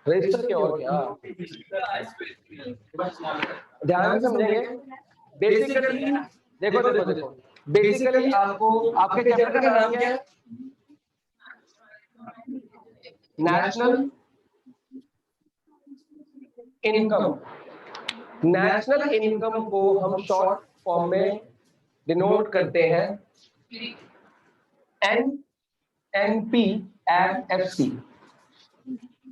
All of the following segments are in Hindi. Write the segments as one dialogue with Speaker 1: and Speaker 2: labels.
Speaker 1: रजिस्टर के और क्या, ध्यान से समझेंगे। बेसिकली देखो देखो देखो, बेसिकली आपको आपके चैप्टर का नाम क्या है? National income. नेशनल इनकम को हम शॉर्ट फॉर्म में डिनोट करते हैं NNP@FC।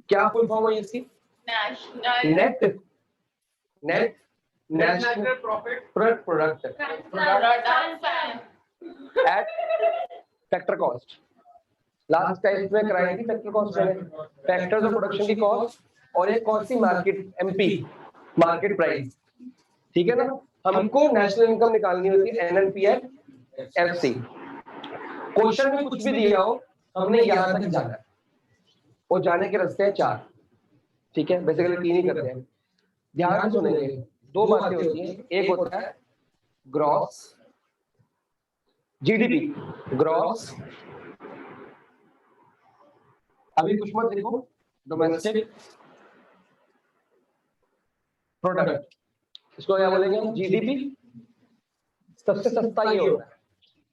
Speaker 1: क्या फुल फॉर्म है इसकी? Net net national product at factor cost. Last test में कराई थी फैक्टर कॉस्ट मैंने, फैक्टर्स ऑफ प्रोडक्शन की कॉस्ट और एक कॉस्ट थी मार्केट MP, मार्केट प्राइस। ठीक है ना? हमको नेशनल इनकम निकालनी होती है NNP@FC। क्वेश्चन में कुछ भी दिया हो, हमने यहां तक जाना है और जाने के रास्ते हैं 4। ठीक है, बेसिकली 3 ही करते हैं। ध्यान सुनेंगे, 2 बातें होती हैं। एक होता है ग्रॉस GDP, ग्रॉस, अभी कुछ मत देखो, डोमेस्टिक प्रोडक्ट, इसको क्या बोलेंगे? GDP। सबसे सस्ता ये होता है,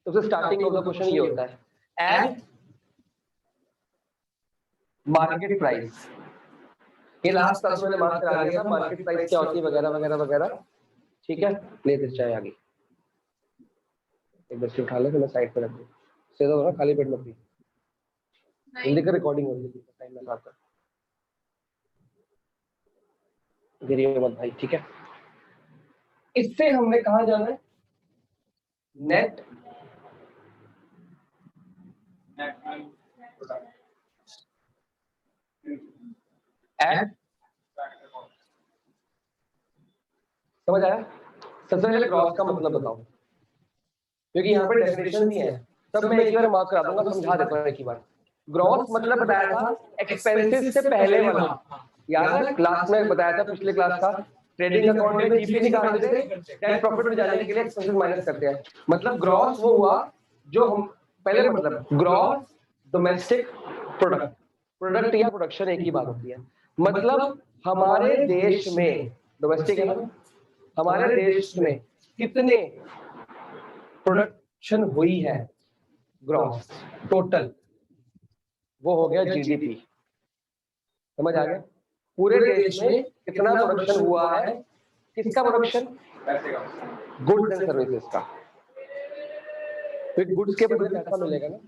Speaker 1: सबसे स्टार्टिंग ऑफ द क्वेश्चन ये होता है एट मार्केट प्राइस। ये लास्ट क्लास में मार्क करा दिया था, मार्केट प्राइस क्या होती है वगैरह वगैरह वगैरह। ठीक है, लेते चाहे आगे। एक बच्चे उठा ले तो मैं साइड पे रख दूं, सीधा हो ना, खाली पेट मत पी। जल्दी कर, रिकॉर्डिंग हो रही है, टाइम लगा कर गिरियो मत भाई। ठीक है, इससे हमने कहा जाना है नेट एट, समझ आया? सबसे पहले ग्रॉस का मतलब बताओ, क्योंकि यहाँ पे डेफिनेशन भी है, तब मैं एक बार मार्क करा दूंगा, समझा देता हूँ एक ही बार। ग्रॉस मतलब बताया था एक्सपेंसेस से पहले वाला, याद है? क्लास में बताया था, पिछले क्लास का। ट्रेडिंग अकाउंट में जीपी निकालते थे, नेट प्रॉफिट में जाने के लिए एक्सपेंसेस माइनस करते हैं। मतलब ग्रॉस वो हुआ जो हम पहले, मतलब ग्रॉस डोमेस्टिक प्रोडक्ट, प्रोडक्ट या प्रोडक्शन एक ही बात होती है। मतलब हमारे देश में, डोमेस्टिक है ना, हमारे देश में कितने प्रोडक्शन हुई है ग्रॉस टोटल, वो हो गया GDP। समझ आ गया? पूरे देश में कितना प्रोडक्शन हुआ है, किसका प्रोडक्शन? गुड्स एंड सर्विसेज का। फिर गुड्स के बदले पैसा मिलेगा ना,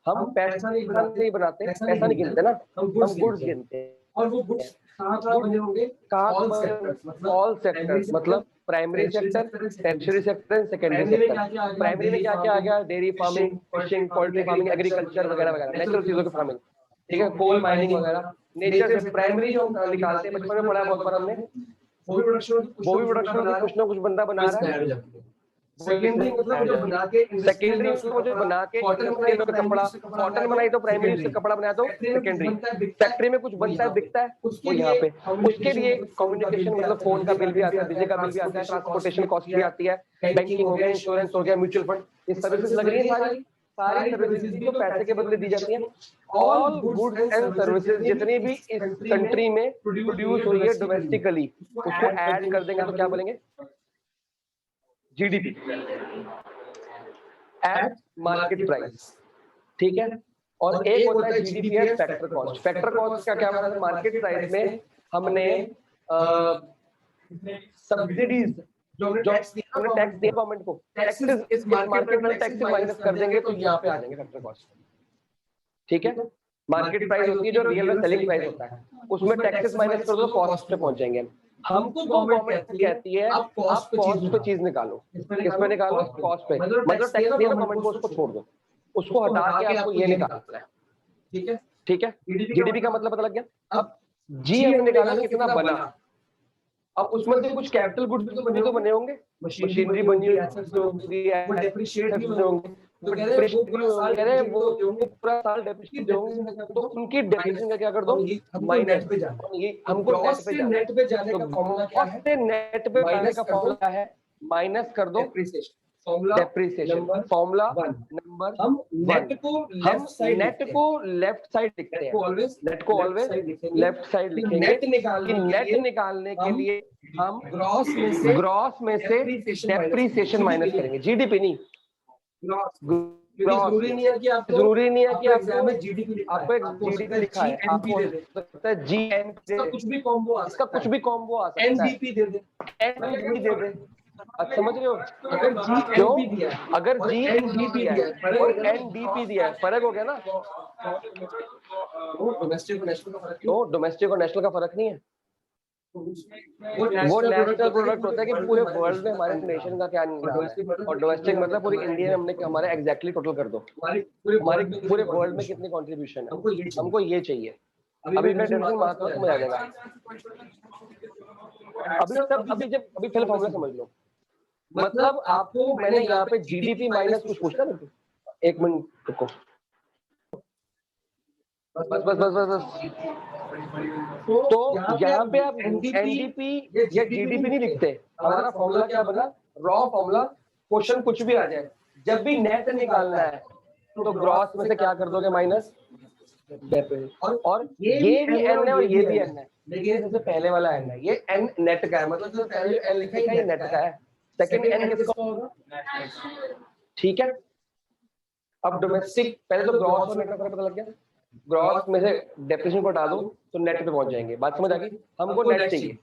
Speaker 1: हम पैसा नहीं बनाते, पैसा नहीं गिनते ना, हम गुड्स गिनते हैं। और वो गुड्स कहाँ बने होंगे? ऑल सेक्टर्स, मतलब primary sector, tertiary sector, secondary sector. Primary में क्या क्या आ गया? Dairy farming, fishing, poultry farming, agriculture वगैरह वगैरह, नेचुरल चीजों की फार्मिंग। ठीक है, कोल माइनिंग वगैरह, नेचर से। प्राइमरी जो हम निकालते हैं, बचपन में पढ़ा बहुत बार हमने, वो भी प्रोडक्शन कुछ ना कुछ बंदा बना रहा है। सेकेंडरी मतलब मुझे बना के, सेकेंडरी मतलब मुझे बना के इंडस्ट्री में कपड़ा, कॉटन बनाई तो प्राइमरी, उससे कपड़ा बनाया तो सेकेंडरी। फैक्ट्री में कुछ बनता है, बिकता है, वो यहाँ पे। उसके लिए कम्युनिकेशन, मतलब फोन का बिल भी आता है, बिजली का बिल भी आता है, ट्रांसपोर्टेशन कॉस्ट भी आती है, बैंकिंग हो गया, इंश्योरेंस हो गया, म्यूचुअल फंड, ये सर्विसेज लग रही है सारी। सारी सर्विसेज जो पैसे के बदले दी जाती है, ऑल गुड्स एंड सर्विसेज जितनी भी इस कंट्री में प्रोड्यूस हुई है डोमेस्टिकली, उसको ऐड कर देंगे तो क्या बोलेंगे? GDP eight market price. ठीक है, और एक होता है GDP eight factor cost. Factor cost का क्या मतलब? मार्केट प्राइस में हमने सब्सिडीज जो टैक्स दिया गवर्नमेंट को, टैक्सेस इस मार्केट में टैक्सेस माइनस कर देंगे तो यहाँ पे आ जाएंगे फैक्टर कॉस्ट। ठीक है, मार्केट प्राइस होती है जो रियल में सेलिंग प्राइस होता है, उसमें टैक्सेस माइनस कर दो तो कॉस्ट पे पहुंच जाएंगे। हमको गवर्नमेंट कहती है आप कॉस्ट पे चीज निकालो। किसमें निकालो? कॉस्ट पे। मतलब टैक्स दिया ना गवर्नमेंट को, उसको छोड़ दो, उसको हटा के आपको ये निकालना है। ठीक है, ठीक है, GDP का मतलब पता लग गया। अब जी हमने निकाला कितना बना, अब उसमें से कुछ कैपिटल गुड्स तो बने होंगे, मशीनरी बनी होगी, डेप्रिशिएट भी होंगे, तो कह रहे हैं वो पूरा साल डेप्रिशिएट होंगे, तो उनकी डेप्रिसिएशन का क्या कर दो? माइनस पे जाना। हमको नेट पे जाने का फॉर्मूला क्या है? नेट पे जाने का फॉर्मूला है माइनस कर दो डेप्रिसिएशन, फॉर्मूला नंबर
Speaker 2: हम नेट को
Speaker 1: लेफ्ट साइड लिखते हैं, नेट को ऑलवेज लेफ्ट साइड लिखेंगे। नेट निकालने के लिए हम ग्रॉस में से डेप्रिसिएशन माइनस करेंगे, जीडीपी नहीं, जरूरी नहीं है कि आपको एग्जाम में जीडीपी आपको एक जीडीपी लिखा है, आपको सकता है जीएन, कुछ भी कॉम्बो आ सकता है, एनडीपी दे दे। अच्छा समझ रहे हो? अगर जी एनडीपी दिया है और एनडीपी दिया है, फर्क हो गया ना। तो डोमेस्टिक और नेशनल का फर्क नहीं है, वो नेशनल प्रोडक्ट होता है कि पूरे वर्ल्ड में हमारे नेशन का क्या नाम है, और डोमेस्टिक मतलब पूरी इंडिया में हमने हमारे एग्जैक्टली टोटल कर दो, हमारे पूरे वर्ल्ड में कितनी कंट्रीब्यूशन है, हमको ये चाहिए। अभी मैं डेफिनेशन मार्क्स समझ आ जाएगा। अभी पहले फॉर्मूला समझ लो। मतलब आपको मैंने यहाँ पे जीडीपी माइनस कुछ पूछना ना, एक मिनट रुको, बस। तो यहाँ पे आप एनडीपी या जीडीपी नहीं लिखते, हमारा फॉर्मूला क्या बना, रॉ फॉर्मूला, क्वेश्चन कुछ भी आ जाए, जब भी नेट निकालना है तो ग्रॉस में से क्या कर दोगे, माइनस, और ये भी एन है और ये भी एन है, लेकिन सबसे पहले वाला एन है, ये एन नेट का है, मतलब जो पहले एन लिखा है ये नेट का है, सेकंड एन किसका होगा, ठीक है। अब डोमेस्टिक, पहले तो ग्रॉस और नेट का फर्क पता लग गया, ग्रॉस में से डेप्रिसिएशन को हटा दो तो नेट पे पहुंच जाएंगे, बात समझ आ गई, हमको नेट चाहिए।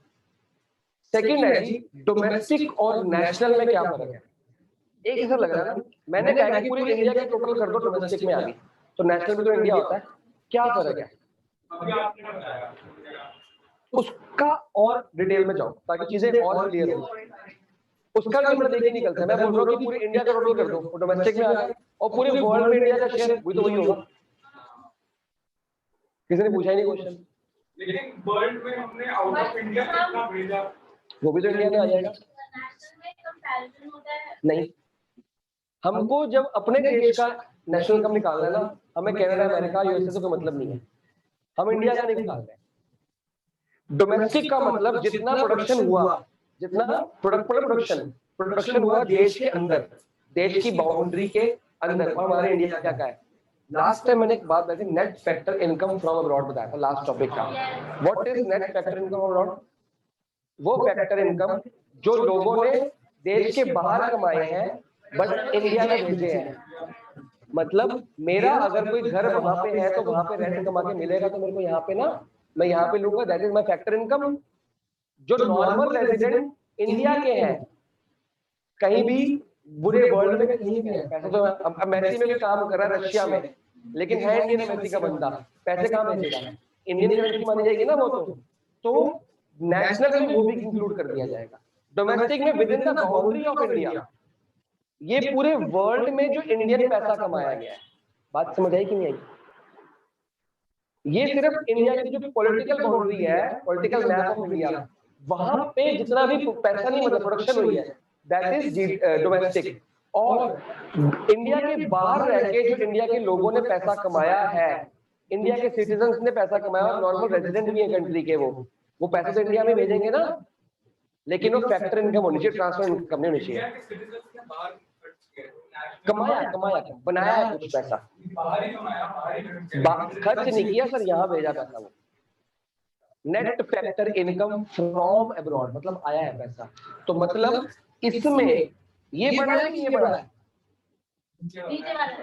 Speaker 1: सेकंड है जी डोमेस्टिक और नेशनल में क्या फर्क है, एक जैसा लग रहा है ना, मैंने कहा कि पूरी इंडिया के टोटल कर दो डोमेस्टिक में आ गई, तो नेशनल में तो इंडिया होता है, क्या फर्क है उसका, और डिटेल में जाओ ताकि चीजें और क्लियर हो। उसका भी मतलब देख निकलता है, मैं बोल रहा हूँ कि पूरी इंडिया का टोटल कर दो और डोमेस्टिक में आ गया, और पूरे वर्ल्ड में इंडिया का शेयर भी तो वही होगा, किसी ने पूछा ही नहीं क्वेश्चन,
Speaker 3: लेकिन वर्ल्ड में हमने आउट ऑफ इंडिया कितना भेजा,
Speaker 1: वो भी तो इंडिया में आ जाएगा। नहीं, हमको जब अपने देश का नेशनल इनकम निकालना है ना, हमें कनाडा, अमेरिका, यूएसए से कोई मतलब नहीं है, हम इंडिया का निकाल रहे हैं। डोमेस्टिक का मतलब जितना प्रोडक्शन हुआ, जितना प्रोडक्शन हुआ देश के अंदर, देश की बाउंड्री के अंदर, और हमारे इंडिया क्या है। लास्ट टाइम मैंने एक बात बताई थी, net factor income from abroad बताया था लास्ट टॉपिक का। What is net factor income abroad, वो फैक्टर इनकम जो लोगों ने देश के बाहर कमाए हैं बट इंडिया में भेजे हैं। मतलब मेरा अगर कोई घर वहां पे है तो वहां पे रेंट कमा के मिलेगा तो मेरे को यहाँ पे ना, मैं यहाँ पे लूंगा, that is my factor income. जो नॉर्मल रेजिडेंट इंडिया के हैं, कहीं भी बुरे वर्ल्ड में कहीं भी है, पैसे तो अब मेसी में भी काम कर रहा है रशिया में, लेकिन है इंडियन मेसी का बंदा, पैसे कहाँ भेजेगा, इंडियन करेंसी मानी जाएगी ना वो, तो नेशनल में वो भी इंक्लूड कर दिया जाएगा। डोमेस्टिक में with in the boundary of India, ये पूरे वर्ल्ड में जो इंडियन पैसा कमाया गया है, बात समझ आई कि नहीं आई। ये सिर्फ इंडिया की जो पॉलिटिकल बाउंड्री है, पॉलिटिकल मैप ऑफ इंडिया, वहां पे जितना भी पैसा नहीं मतलब प्रोडक्शन हुई है, दैट इज डोमेस्टिक। और इंडिया के बाहर रह के जो इंडिया के लोगों ने पैसा कमाया है, इंडिया के सिटीजन्स ने पैसा कमाया, और नॉर्मल रेजिडेंट भी है कंट्री के, वो पैसे तो इंडिया में भेजेंगे ना, लेकिन वो फैक्टर इनकम होनी चाहिए, ट्रांसफर इनकम नहीं होनी चाहिए। कमाया बनाया है कुछ पैसा, खर्च नहीं किया सर, यहाँ भेजा पैसा वो। Net factor income from abroad मतलब आया है पैसा, तो मतलब इसमें ये बढ़ा है कि ये बढ़ा है,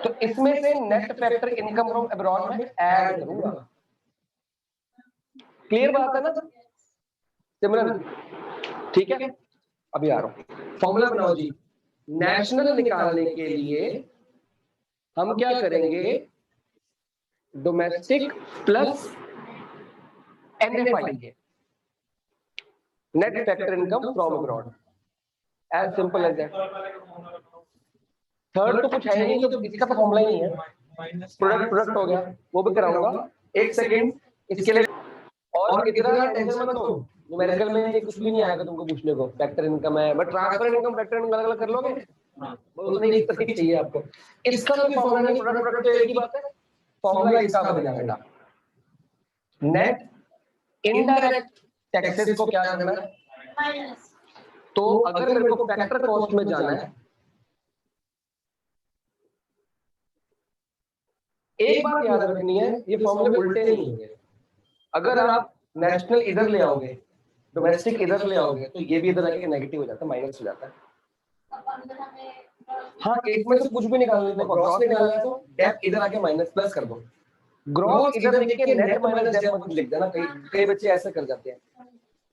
Speaker 1: तो इसमें से net factor income from abroad में ऐड करूंगा। क्लियर बात है ना सिमरन, ठीक है। अभी आ रहा हूं, फॉर्मूला बनाओ जी। नेशनल निकालने के लिए हम क्या करेंगे, डोमेस्टिक प्लस एनएफ आएंगे, net factor income from abroad, as simple as that. Third तो कुछ है ही नहीं, तो इसका तो फॉर्मूला ही नहीं है। प्रोडक्ट हो गया, वो भी कराऊंगा, एक सेकेंड इसके लिए। और इतना टेंशन मत लो, न्यूमेरिकल में कुछ भी नहीं आएगा तुमको पूछने को, फैक्टर इनकम है, but transfer income factor income अलग अलग कर लोगे, उतनी ही तकनीक चाहिए आपको। इसका कोई फॉर्मूला नहीं, प्रोडक्ट तो एक ही बात है, फॉर्मूला इसका बनेगा बेटा। नेट इनडायरेक्ट टैक्सेस को क्या करना है, तो अगर मेरे को फैक्टर कॉस्ट में जाना है एक बात याद रखनी है, ये फॉर्मूले उल्टे नहीं होंगे। अगर आप नेशनल इधर ले आओगे, डोमेस्टिक इधर ले आओगे, तो ये भी इधर आके नेगेटिव हो जाता है, माइनस हो जाता है। हाँ, एक में से कुछ भी निकाल लेते हैं, ग्रॉस निकालना है तो डेप इधर आके माइनस प्लस कर दो। ग्रॉस इधर लिख के नेट माइनस डेप मत लिख देना, कई बच्चे ऐसा कर जाते हैं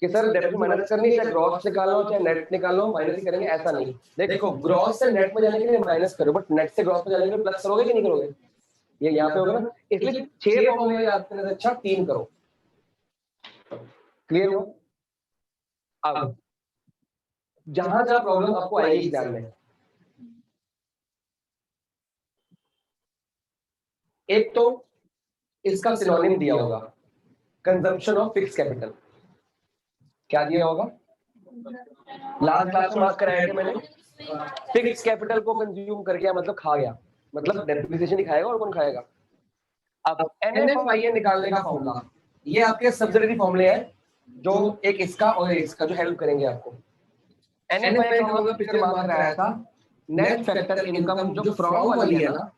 Speaker 1: कि सर डेप माइनस करनी, चाहे ग्रॉस निकालना हो चाहे नेट निकालना हो, माइनस ही करेंगे, ऐसा नहीं। देखो, ग्रॉस से नेट में जाने के लिए माइनस करो, बट नेट से ग्रॉस में जाने के लिए प्लस करोगे कि नहीं करोगे? ये यहाँ पे होगा ना, इसलिए 6 फॉर्मूले याद करने से अच्छा 3 करो। क्लियर हो? अब जहां जहां प्रॉब्लम आपको आएगी एग्जाम में, एक तो इसका सिनोनिम दिया होगा, कंजम्पशन ऑफ फिक्स कैपिटल। क्या दिया होगा? लास्ट क्लास में मार्क कराया कि मैंने, फिक्स कैपिटल को कंज्यूम कर गया मतलब खा गया, मतलब डेप्रिसिएशन ही खाएगा, और कौन खाएगा? अब NFIN निकालने का फॉर्मूला, ये आपके सब्सिडरी फॉर्मूले हैं, जो एक इसका और इसका जो हेल्प करेंगे आपको। NFIN का मतलब पिछले मार्क कराया था, नेट फैक्टर इनकम जो फ्रॉम वाली है ना,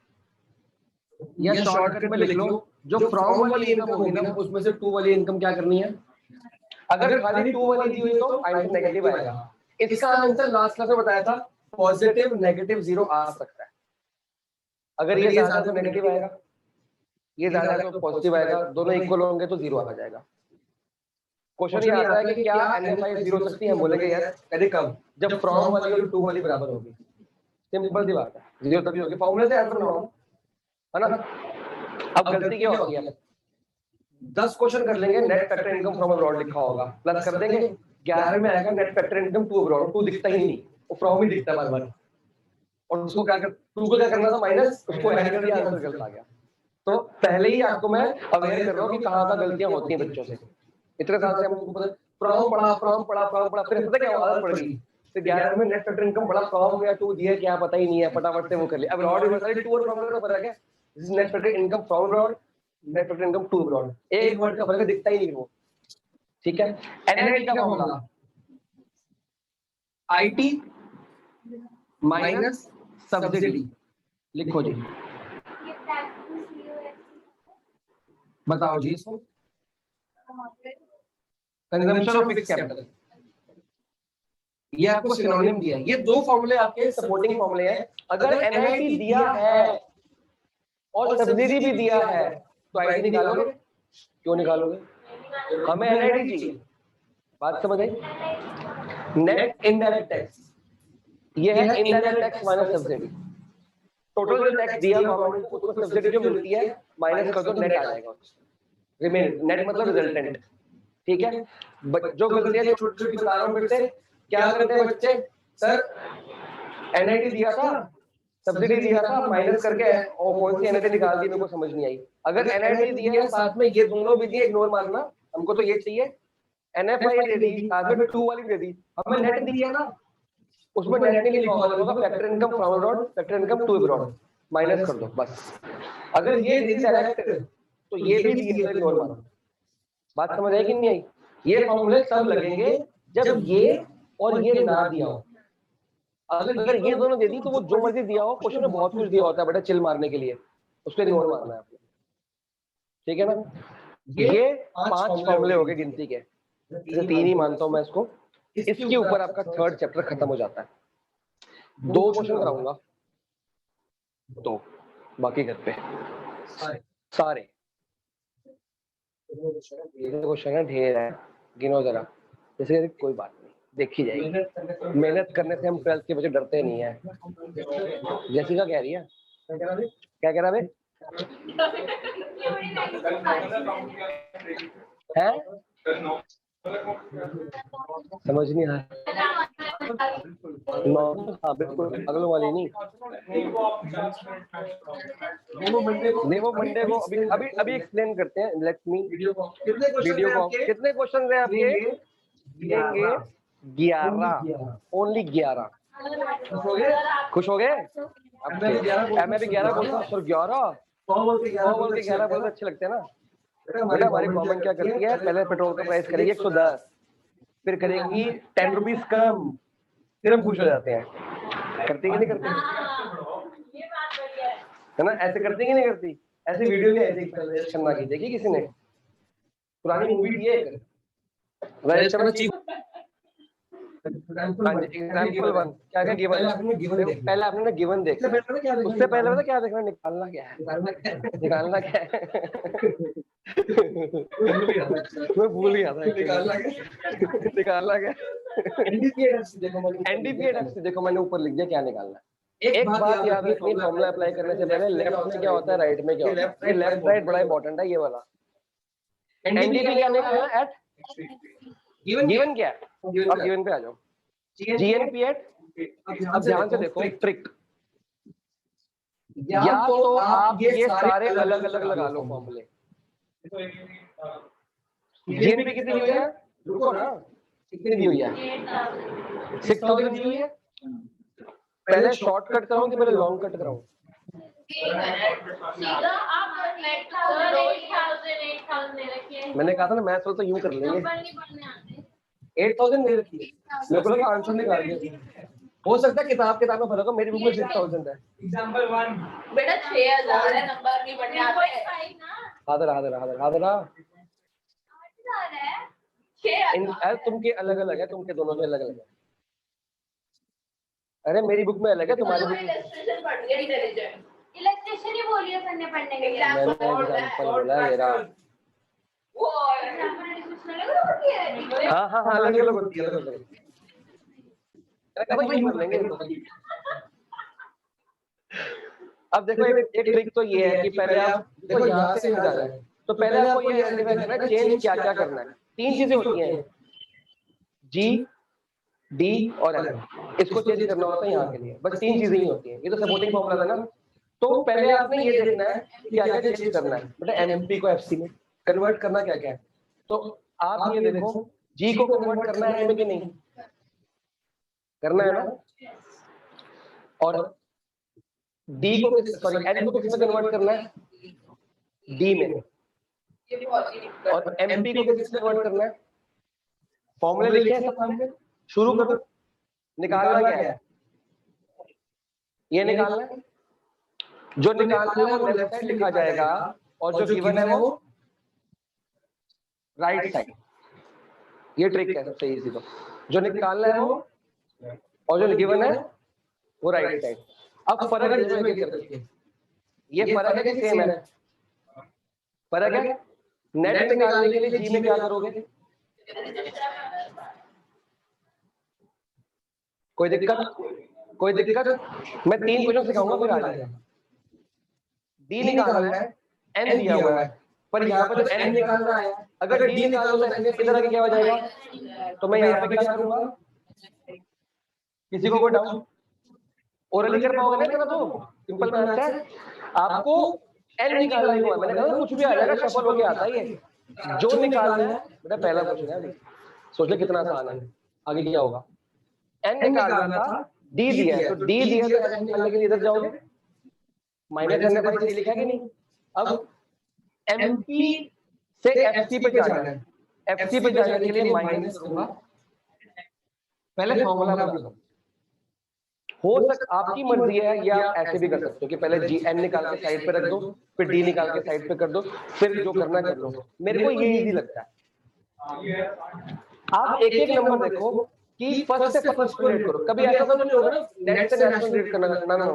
Speaker 1: या शॉर्टकट में लिख लो, जो फ्रॉम वाली इनकम होगी ना, उसमें से 2 वाली इनकम क्या करनी है? अगर खाली 2 वाली दी हुई तो आंसर नेगेटिव आएगा। इसका आंसर लास्ट क्लास में बताया था, पॉजिटिव नेगेटिव जीरो आ सकता है। अगर ये ज्यादा तो नेगेटिव आएगा, ये ज्यादा तो पॉजिटिव आएगा, दोनों इक्वल होंगे तो जीरो आ जाएगा। क्वेश्चन ये आता है कि क्या NFI जीरो हो सकती है? हम बोलेंगे यार कभी कब, जब फ्रॉम वाली और 2 वाली बराबर होगी। सिंपल सी बात है, जीरो तभी होगी, फॉर्मूले से आंसर बनाओ, है ना? अब गलती क्या होती है, 10 क्वेश्चन कर लेंगे, net factor income from abroad लिखा होगा, प्लस कर देंगे, 11 में आएगा net factor income to abroad, 2 दिखता ही नहीं, वो फ्रॉम ही दिखता है बार बार, और उसको क्या कर, 2 को क्या करना था माइनस, उसको ऐड कर दिया, आंसर गलत आ गया। तो पहले ही आपको मैं अवेयर कर रहा हूँ कि कहाँ कहाँ गलतियां होती हैं बच्चों से। इतने साल से हमको पता, फ्रॉम पढ़ा, फिर पता क्या आदत पड़ गई, तो 11 में नेट फैक्टर इनकम बड़ा फ्रॉम या 2 दिया क्या पता ही नहीं है, फटाफट से वो कर लिया। अब अब्रॉड यूनिवर्सिटी 2 और फ्रॉम का फर्क है, this is net factor income from abroad, net factor income to abroad, एक वर्ड का फर्क है, दिखता ही नहीं वो। ठीक है, NIT का फॉर्मूला IT माइनस सब्सिडी, लिखो जी, बताओ जी इसको। कंजम्पशन ऑफ फिक्स कैपिटल, ये आपको सिनोनिम दिया है, ये 2 फॉर्मूले आपके सपोर्टिंग फॉर्मूले हैं। अगर NIT दिया है और सब्सिडी भी दिया है तो IT निकालोगे? क्यों निकालोगे? हमें NIT चाहिए, बात समझ आई? नेट इनडायरेक्ट टैक्स, ये है indirect tax minus subsidy. Total जो टैक्स दिया गवर्नमेंट को, उसको सब्सिडी जो मिलती है माइनस कर दो, नेट आ जाएगा। रिमेन, नेट मतलब रिजल्टेंट। ठीक है, जो गलतियां छोटी छोटी बता रहा हूँ फिर से, क्या करते हैं बच्चे, सर NIT दिया था, सब्सिडी दिया था, माइनस करके और कौन सी NIT निकाल दी, मेरे को समझ नहीं आई। अगर NIT दिया है साथ में ये दोनों भी दिए, इग्नोर मारना, हमको तो ये चाहिए। NFI दे दी, साथ में 2 वाली दे दी, हमें नेट दिया ना, उसमें नेट नहीं लिखा होगा, factor income from abroad, factor income to abroad, minus कर दो बस। अगर ये दे दी डायरेक्ट तो ये भी दिया, इग्नोर मारो। बात समझ आई कि नहीं आई? ये फॉर्मूले तब लगेंगे जब ये और ये ना दिया हो। अगर ये दोनों दे दी तो वो जो मर्जी दिया हो, क्वेश्चन में बहुत कुछ दिया होता है बेटा चिल मारने के लिए, उसको इग्नोर मारना है आपको। ठीक है ना? ये 5 फॉर्मूले हो गए गिनती के, जैसे 3 ही मानता हूं मैं इसको। इसके ऊपर आपका 3rd चैप्टर खत्म हो जाता है। 2 क्वेश्चन कराऊंगा, 2, बाकी घर पे सारे क्वेश्चन है, ढेर है, गिनो जरा। जैसे कोई बात नहीं, देखी जाएगी। मेहनत करने से हम 12th के बच्चे डरते नहीं है। जैसिका कह रही है, क्या कह रहा है? समझ नहीं आया। हाँ बिल्कुल, अगले वाली नहीं, वो मंडे को अभी एक्सप्लेन करते हैं। Let me video call. कितने क्वेश्चन है आपके? 11, ओनली 11। खुश हो गए? मैं भी 11 बोलता हूँ, 11 बोल के 11 बोलते अच्छे लगते हैं ना बेटा। हमारी गवर्नमेंट क्या करती है, पहले पेट्रोल का प्राइस करेगी 110, फिर करेगी 10 रुपीज कम, फिर हम खुश हो जाते हैं। करती कि नहीं करती? है ना, ऐसे करती कि नहीं करती? ऐसी वीडियो भी आई थी राजेश खन्ना की, देखी किसी ने? पुरानी मूवी थी एक Rajesh Khanna chief. Example one क्या क्या गिवन, पहले आपने ना गिवन देखना, उससे पहले पता क्या देखना, निकालना क्या है, निकालना क्या है। मैं भूल गया था निकालना क्या। एनडीपीएफ से देखो मैंने ऊपर लिख दिया क्या निकालना है। एक बात याद रखनी, फॉर्मूला अप्लाई करने से पहले लेफ्ट में क्या होता है, राइट में क्या होता है। ये लेफ्ट राइट बड़ा इंपॉर्टेंट है ये वाला। एनडीपी क्या निकालना, एट गिवन क्या है। अब गिवन पे आ जाओ, जीएनपी एट। अब ध्यान से देखो ट्रिक, या तो आप ये सारे अलग अलग लगा लो फॉर्मूले। जीएनपी कितनी हुई है, रुको ना, कितनी दी हुई है, 6000 दी हुई है। पहले शॉर्टकट कराऊं कि पहले लॉन्ग कट कराऊं? मैंने कहा था ना मैथ्स तो यूं कर लेंगे। 8000 दे रखी है, मेरे को लगा आंसर निकाल दिया। हो सकता है किताब में फर्क हो, मेरी बुक में 6000 है।
Speaker 3: एग्जांपल 1
Speaker 2: बेटा 6000 है, नंबर नहीं बढ़ने आते हैं।
Speaker 1: हादरा तुम के अलग अलग है, तुम के दोनों के अलग अलग है। अरे मेरी बुक में अलग है, तुम्हारी बुक में
Speaker 2: इलस्ट्रेशन पढ़ गया, इंटेलिजेंट
Speaker 4: इलेक्ट्रिशियन ही बोलिए सर ने पढ़ने के लिए।
Speaker 1: मैंने एग्जांपल बोला मेरा।
Speaker 2: वो
Speaker 1: हाँ अलग अलग होती है, अलग अलग। अब देखो एक ट्रिक तो ये है कि पहले आप देखो यहाँ से जा रहे हैं तो पहले आपको ये आइडेंटिफाई करना है चेंज क्या क्या करना है। 3 चीजें होती हैं, जी डी और एम, इसको चेंज करना होता है यहाँ के लिए, बस 3 चीजें ही होती हैं। ये तो सपोर्टिंग फॉर्मूला था ना, तो पहले आपने ये देखना है कि क्या क्या चेंज करना है। बेटा एमपी को एफसी में कन्वर्ट करना क्या क्या है, तो आप ये देखो जी को कन्वर्ट करना है एम में कि नहीं करना है ना, और डी को सॉरी एन को किस में कन्वर्ट करना है, डी में, और एमपी को किस में कन्वर्ट करना है। फॉर्मूले लिखे हैं सब, शुरू करो। निकालना क्या है, ये निकालना है, जो निकालना है वो लेफ्ट साइड लिखा जाएगा और जो गिवन है वो राइट साइड। ये ट्रिक है सबसे इजी, तो जो निकालना है वो और जो गिवन है वो राइट साइड। अब फर्क है, ये फर्क है कि सेम है, फर्क है। नेट निकालने के लिए जी में क्या करोगे, कोई दिक्कत। मैं 3 क्वेश्चन सिखाऊंगा फिर आ जाएगा। डी निकालना है, एन दिया हुआ है, पर यहाँ पर जब एन निकालना है, अगर डी निकालना है इधर आके क्या हो जाएगा, तो मैं यहाँ पे क्या करूंगा। किसी को कोई डाउट ओरली कर पाओगे ना, तो सिंपल मैथ है। आपको एन निकालना ही हुआ, मैंने कहा कुछ भी आ जाएगा, सफल होके आता है ये। जो निकालना है बेटा पहला क्वेश्चन है, अभी सोच ले कितना आसान है, आगे क्या होगा। एन निकालना था, डी दिया है, तो डी दिया तो एन निकालने के लिए इधर जाओगे, माइनस एन बाई सी लिखा कि नहीं। अब एमपी से एफसी पे जाना है, एफसी पे जाने के लिए माइनस करूंगा, पहले फॉर्मूला बना लो। हो सकता आपकी मर्जी है, या आप ऐसे भी कर सकते हो कि पहले जी एन निकाल के साइड पे रख दो, फिर डी निकाल के साइड पे कर दो, फिर जो करना कर लो। मेरे को ये इजी लगता है। आप एक एक नंबर देखो कि फर्स्ट से फर्स्ट रिलेट करो। कभी ऐसा तो नहीं होगा ना नेट से नेट रिलेट करना, ना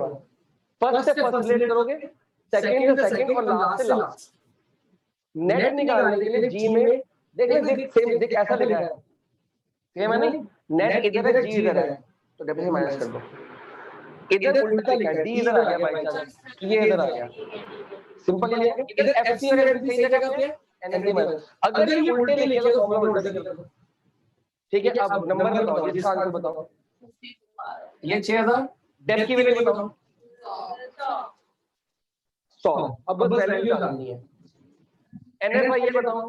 Speaker 1: फर्स्ट से फर्स्ट रिलेट करोगे, सेकंड से सेकंड और लास्ट से लास्ट। नेट निकालने के लिए जी में देख सेम देख ऐसा लिखा है, सेम है नहीं, नेट इधर है जी इधर है, तो डेफिनेटली माइनस कर दो। इधर उल्टा लिखा है, डी इधर आ गया बाय चांस, ये इधर आ गया, सिंपल ये है। इधर एफसी और एफसी सही जगह पे है, एनएफसी माइनस। अगर ये उल्टे लिखे तो फॉर्मूला उल्टा कर दो, ठीक है। अब नंबर बताओ, जिसका आंसर बताओ। ये 6000, डेप्थ की वैल्यू बताओ 100। अब बस वैल्यू निकालनी है। एनएफआई ये बताओ,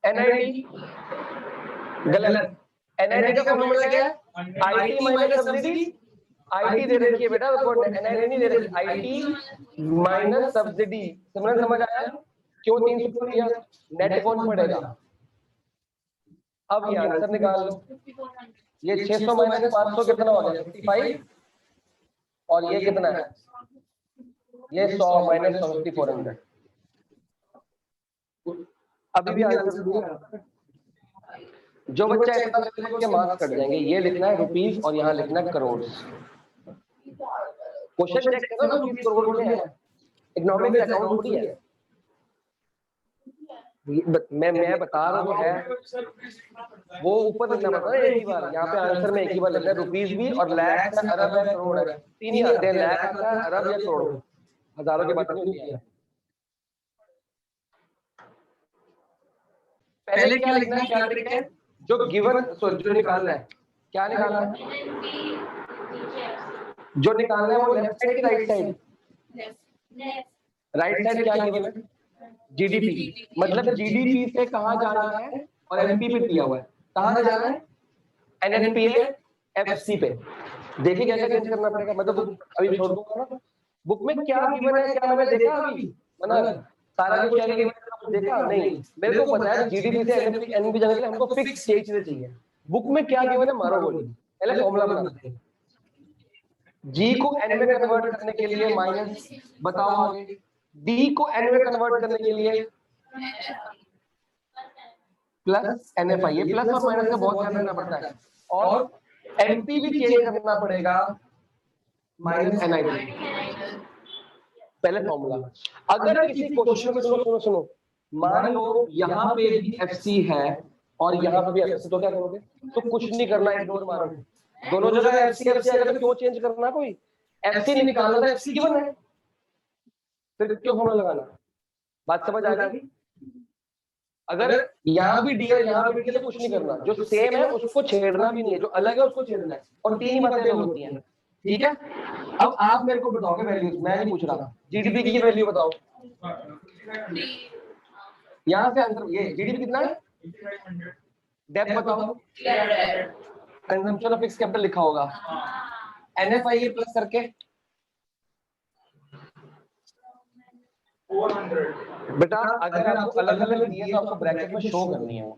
Speaker 1: एनआईटी गलत। एनआईटी का फॉर्मूला क्या है, आईटी माइनस सब्सिडी। आईटी दे रखी है बेटा, एनआईटी नहीं दे रखी, आईटी माइनस सब्सिडी। समझ आया क्यों 300 दिया, नेट कौन पड़ेगा। अब ये आंसर निकाल लो, ये 600 माइनस 500 कितना हो गया 55, और ये कितना है ये 100 माइनस 150 400। अभी भी आंसर नहीं आया। जो बच्चा इतना कर लेगा उसके मार्क्स कट जाएंगे। ये लिखना है रुपीस और यहाँ लिखना है करोड़। क्वेश्चन चेक करो रुपीस करोड़ में है, इकोनॉमिक्स अकाउंट थोड़ी है। मैं बता रहा हूँ है, वो ऊपर लिखना पड़ता है एक ही बार। यहाँ पे आंसर में एक ही बार लिखना है रुपीस भी, और लाख है, अरब है, करोड़ है, तीन ही आते हैं। लाख आता है, अरब या करोड़, हजारों की बात नहीं होती है। पहले क्या लिखना है, क्या ट्रिक है? जो गिवन जो निकालना है, क्या निकालना है? जो निकालना है वो लेफ्ट साइड की राइट साइड? राइट साइड क्या गिवन है? जीडीपी। मतलब जीडीपी से कहाँ जाना है, और एमपी पे दिया हुआ है, कहाँ जाना है? एनएफपीए एफसी पे। देखिए क्या क्या चेंज करना पड़ेगा। मतलब अभी छोड़ दूंगा ना, बुक में क्या गिवन है, क्या मैंने देखा अभी? मतलब सारा कुछ क्या गिवन देखा नहीं? मेरे को पता है जीडीपी से एनएफपी जाने के लिए हमको फिक्स चीजें चाहिए। बुक में क्या गिवन है मारो गोली। पहले फॉर्मूला बनाते हैं। जी को एन में कन्वर्ट करने के लिए माइनस, बताओ आगे। डी को एन में कन्वर्ट करने के लिए प्लस एनएफआई। ये प्लस और माइनस का बहुत ध्यान रखना पड़ता है। और एमपी भी चेंज करना पड़ेगा, माइनस एनआईडी। पहले फॉर्मूला। अगर किसी क्वेश्चन में सुनो मान लो यहाँ पे भी एफसी है और यहाँ पे भी एफसी, तो क्या करोगे? तो कुछ नहीं करना, इग्नोर मारो। दोनों जगह एफसी एफसी अगर क्यों चेंज करना? कोई एफसी निकालना था, एफसी गिवन है, फिर क्यों फॉर्मूला लगाना? बात समझ आ गई? अगर यहाँ भी डी है, यहाँ भी डी है, कुछ नहीं करना। जो सेम है उसको छेड़ना भी नहीं है, जो अलग है उसको छेड़ना है। और तीन ही बातें होती हैं, ठीक है? अब आप मेरे को बताओगे वैल्यूज, मैं नहीं पूछ रहा। जीडीपी की वैल्यू बताओ। यहाँ से आंसर, ये जीडीपी कितना है? डेप्थ बताओ। कंजम्पशन ऑफ फिक्स कैपिटल लिखा होगा। एनएफआई प्लस करके 400। बेटा अगर आपको अलग अलग दिए तो आपको ब्रैकेट में शो करनी है।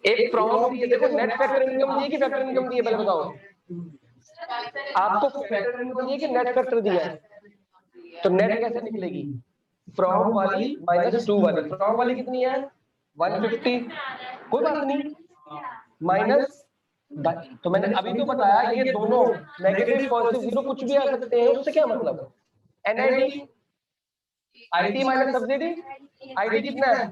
Speaker 1: एक प्रॉब्लम दी है, देखो नेट फैक्टर इनकम दी है कि फैक्टर इनकम दी है, पहले बताओ। आपको फैक्टर इनकम दी है कि नेट फैक्टर दिया है? तो नेट कैसे निकलेगी? फ्रॉम वाली माइनस 2 वाली। फ्रॉम वाली कितनी है? 150। कोई बात नहीं, माइनस। तो मैंने अभी तो बताया ये दोनों नेगेटिव पॉजिटिव जीरो कुछ भी आ सकते हैं, उससे क्या मतलब? NID IT minus subsidy. IT कितना है?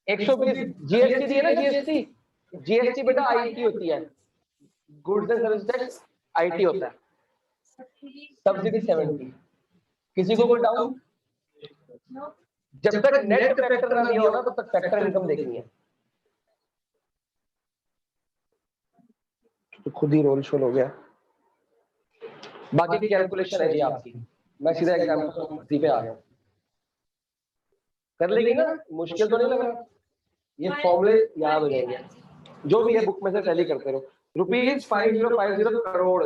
Speaker 1: 120। जीएसटी दी है ना, जीएसटी। जीएसटी बेटा आईटी होती है, goods and service tax IT होता है। सब्सिडी 70। किसी को कोई डाउट? जब तक नेट फैक्टर ना दिया हो ना, तब तक फैक्टर इनकम देखनी है। तो खुद ही रोल शोल हो गया। बाकी कैलकुलेशन है जी आपकी, मैं सीधा एग्जांपल पे आ गया। कर लेगी ना? मुश्किल तो नहीं लग रहा? ये फॉर्मूले याद हो जाएंगे, जो भी है बुक में से टैली करते रहो। रुपीज 5050 करोड़।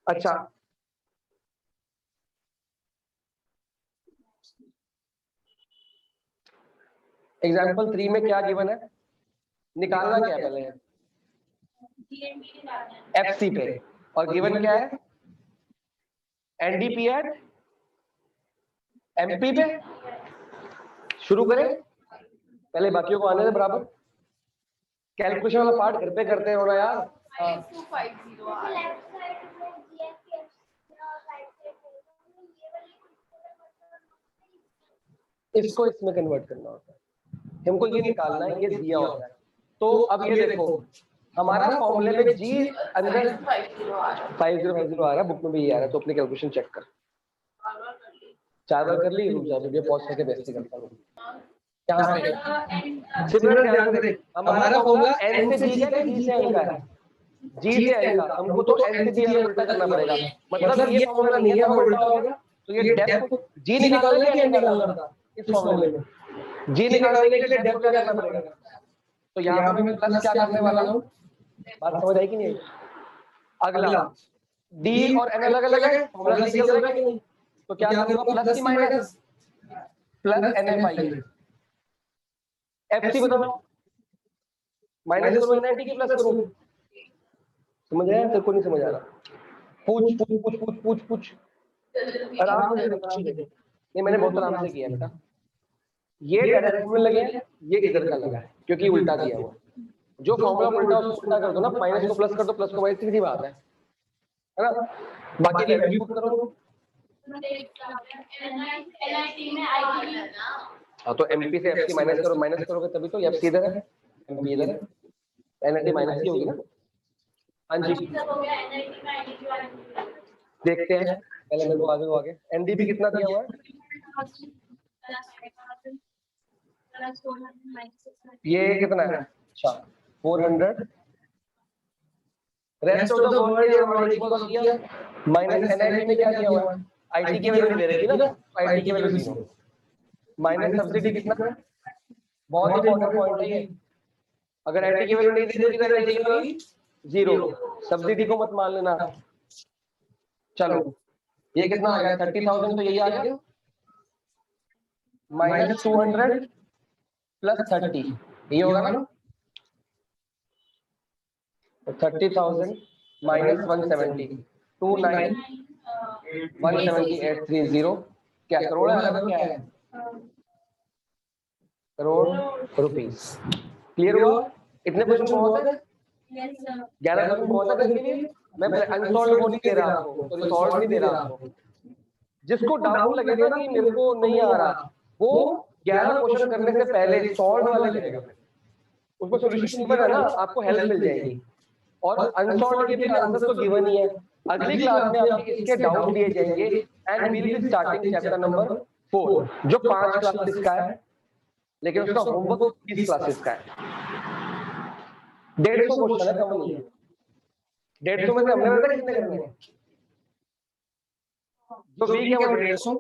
Speaker 1: अच्छा, एग्जाम्पल 3 में क्या गिवन है? निकालना क्या है पहले? एफसी पे। और गिवन क्या है? एनडीपी एट एमपी पे। शुरू करें? पहले बाकियों को आने दे बराबर। कैलकुलेशन वाला पार्ट घर पे करते हो ना यार।
Speaker 2: 5250
Speaker 1: इसको इसमें कन्वर्ट करना होता है, हमको ये निकालना है, ये दिया होता है। तो अब ये देखो हमारा फॉर्मूले में जी अंदर 5050 आ रहा है, बुक में भी ये आ रहा है। तो अपनी कैलकुलेशन चेक कर। 4 बार कर ली, रुक जा, वीडियो पॉज करके बेइज्जती करता हूं। यहाँ पे सिमरन ध्यान से देख, हमारा फॉर्मूला एन से जी का है, जी से एन का है? जी से एन का। हमको तो एन से जी एन उल्टा करना पड़ेगा। मतलब ये फॉर्मूला नहीं है, तो उल्टा हो गया। तो ये डेप्थ जी निकालना है, क्या निकालना था इस फॉर्मूले में? जी निकालने के लिए डेप्थ क्या करना पड़ेगा? तो यहाँ पे मैं प्लस क्या करने वाला हूँ? बात समझ आई कि नहीं? अगला डी और एन अलग अलग है, फॉर्मूला सीखा चल रहा है कि नहीं? तो क्या करूंगा? प्लस की माइनस प्लस एनएफआई। एफसी बताओ, माइनस करूं एनआईटी की प्लस करूं? समझ आया? तेरे को नहीं समझ आ रहा? पूछ पूछ पूछ पूछ पूछ पूछ आराम से देखो। नहीं मैंने बहुत आराम से किया बेटा। ये डायरेक्ट में लगे हैं, ये इधर का लगा है क्योंकि उल्टा दिया हुआ। जो फॉर्मूला उल्टा उसको उल्टा कर दो ना, माइनस को प्लस कर दो, प्लस को माइनस, सीधी बात है ना। बाकी वैल्यू पुट करो।
Speaker 4: NIT में IT
Speaker 1: हाँ तो एमपी से एफसी माइनस करो, माइनस करोगे तभी तो एफसी इधर है, एमपी इधर है, एनआईटी माइनस ही होगी ना। हाँ जी
Speaker 4: हो गया, NIT में IT वाला
Speaker 1: देखते हैं, पहले मेरे को आगे एनडीपी कितना दिया हुआ है, ये कितना है, अच्छा 400। रेस्ट ऑफ द वर्ल्ड ये वर्ड इक्वल होती है माइनस एनआईटी में क्या दिया हुआ है, आईटी की वैल्यू दे रखी ना, आईटी की वैल्यू 0 माइनस सब्सिडी कितना है, बहुत इंपॉर्टेंट पॉइंट है ये। अगर आईटी की वैल्यू नहीं दी तो किधर रह जाएगी 0, सब्सिडी को मत मान लेना। चलो ये कितना आ गया 30,000, तो यही आ गया माइनस 200 प्लस 30, ये होगा ना 30,000 माइनस 170, 29,17830, क्या करोड़ है अगर क्या है, करोड़ रुपीस। क्लियर हुआ? इतने क्वेश्चन बहुत है, 11 क्वेश्चन बहुत है कहीं भी। मैं अनसॉल्व वो नहीं दे रहा आपको, सॉरी सॉल्व नहीं दे रहा आपको। जिसको डाउट लगेगा ना कि मेरे को नहीं आ रहा, वो 11 क्वेश्चन करने से पहले सॉल्व वाले करेगा, उसको सॉल्यूशन गिवन है ना, आपको हेल्प मिल जाएगी। और अनसॉल्व के भी आंसर तो गिवन ही है। अगली क्लास में आपके इसके डाउट दिए जाएंगे and will be starting chapter number 4, जो 5 क्लासेस का है, लेकिन उसका होमवर्क 20 क्लासेस का है। 150 क्वेश्चन है, कम नहीं है। 150 में से हमने बताया कितने करने हैं, जो वीक है वो 150,